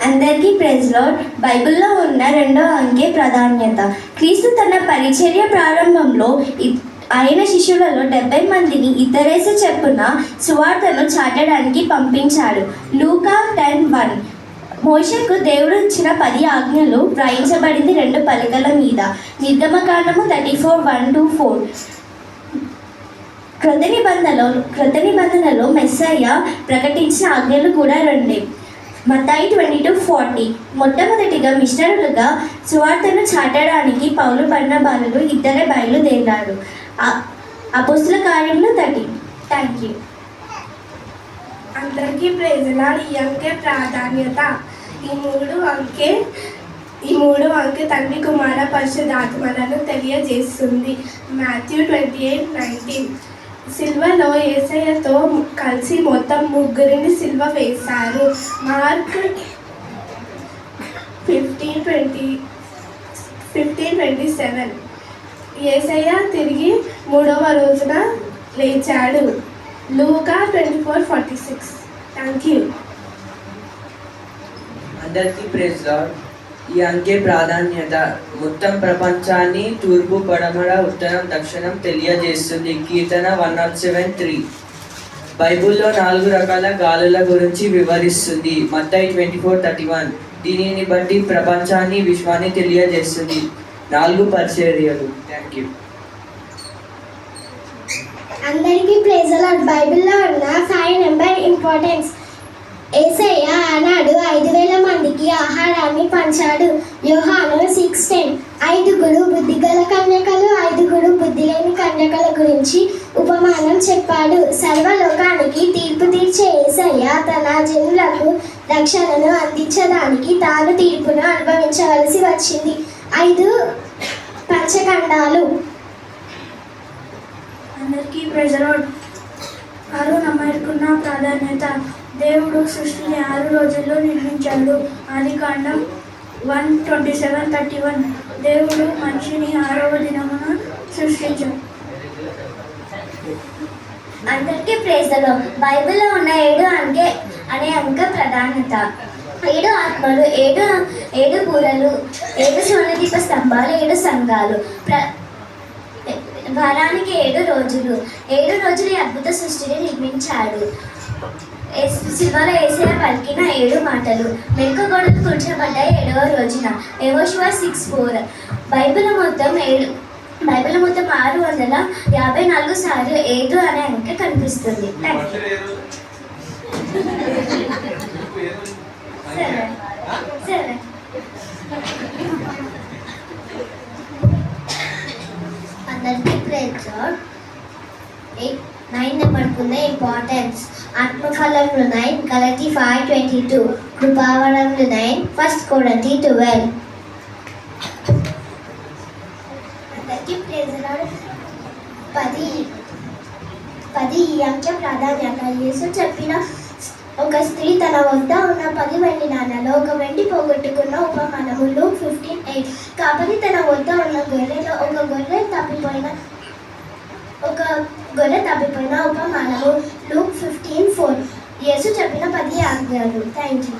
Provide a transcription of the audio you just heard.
అందరికీ praise lord. బైబిల్లో ఉన్న రెండో అంకె ప్రాధాన్యత. క్రీస్తు తన పరిచర్య ప్రారంభంలో ఆయన శిష్యులలో 70 మందిని ఇతరేసి చెప్పున సువార్తను చాటడానికి పంపించాడు. లూకా 10:1. మోషేకు దేవుడు ఇచ్చిన 10 ఆజ్ఞలు వ్రాయించబడింది 2 పలకల మీద. నిర్గమకాండము 34:1-4. క్రొత్త నిబంధనలో మెస్సయ్య ప్రకటించిన ఆజ్ఞలు కూడా 2. మత్తాయి 22:40. మొట్టమొదటిగా మిషనరులుగా సువార్తను చాటడానికి పౌలు బర్నబాలు ఇద్దరే బయలుదేరారు. అపోస్తుల కార్యములు 13. Thank you. అందరికీ ప్రైజ్ లార్డ్. ఈ అంకె ప్రాధాన్యత. ఈ మూడు అంకె తండ్రి కుమార పరిశుద్ధాత్మలను తెలియజేస్తుంది. మాథ్యూ 28:19. సిల్వలో యేసయ్యతో కలిసి మొత్తం 3 సిల్వ వేశారు. మార్క్ 15:27. యేసయ్య తిరిగి 3వ రోజున లేచాడు. లూకా 24:46. Thank you. అందరికీ ప్రైజ్ లార్డ్. ఈ అంకె ప్రాధాన్యత మొత్తం ప్రపంచాన్ని తూర్పు, పడమర, ఉత్తరం, దక్షిణం తెలియజేస్తుంది. కీర్తన 107:3. బైబిల్లో 4 రకాల గాలుల గురించి వివరిస్తుంది. మత్తయి 24:31. దీనిని బట్టి ప్రపంచాన్ని, విశ్వాన్ని తెలియజేస్తుంది. 4 పరిచర్యలు. Thank you. అందరికీ ప్రైజ్ లార్డ్. బైబిల్లో ఉన్న 5 నెంబర్ ఇంపార్టెన్స్. యేసయ్య ఆనాడు 5,000 మందికి ఆహారాన్ని పంచాడు. యోహాను 6:10. 5 బుద్ధిగల కన్యకలు, 5 బుద్ధి లేని కన్యకల గురించి ఉపమానం చెప్పాడు. సర్వలోకానికి తీర్పు తీర్చే యేసయ్య తన జనులకు రక్షణను అందించడానికి తాను తీర్పును అనుభవించవలసి వచ్చింది. 5 పంచఖండాలు. అందరికీ ప్రైజ్ లార్డ్. 6 నంబర్కున్న ప్రాధాన్యత. దేవుడు సృష్టిని 6 రోజుల్లో నిర్మించాడు. ఆదికాండం 1:27-31. దేవుడు మనిషిని 6వ దినమున సృష్టించాడు. అందరికీ ప్రైజ్ లార్డ్. బైబిల్లో ఉన్న 7 అంకె అనే అంక ప్రాధాన్యత. 7 ఆత్మలు, 7 బూరలు, 7 స్వర్ణదీప స్తంభాలు, 7 సంఘాలు. వారానికి 7 రోజులు. 7 రోజులు ఈ అద్భుత సృష్టిని నిర్మించాడు. సిల్వలో యేసయ్య పలికిన 7 మాటలు. మెక్క గోడలు కూర్చోబడ్డాయి 7వ రోజున. యెహోషువ 6:4. బైబిల్ మొత్తం 654 సార్లు 7 అనే అంకె కనిపిస్తుంది. 7. అందరికీ ప్రైజ్ లార్డ్. 9 నెంబర్కున్న ఇంపార్టెన్స్. ఆత్మఫలములు 9, గలతీ 5:22. కృపావరములు 9, 1 కొరింథీ 12. అందరికీ ప్రైజ్ లార్డ్. 10 ఈ అంకె ప్రాధాన్యత. యేసు చెప్పిన ఒక స్త్రీ తన వద్ద ఉన్న 10 వెండి నాణాలు, 1 వెండి పోగొట్టుకున్న ఉపమానము. లూక్ 15:8. కాపరి తన వద్ద ఉన్న గొర్రెలో ఒక గొర్రె తప్పిపోయిన ఉపమానము. లూక్ 15:4. యేసు చెప్పిన 10 ఆజ్ఞలు. Thank you.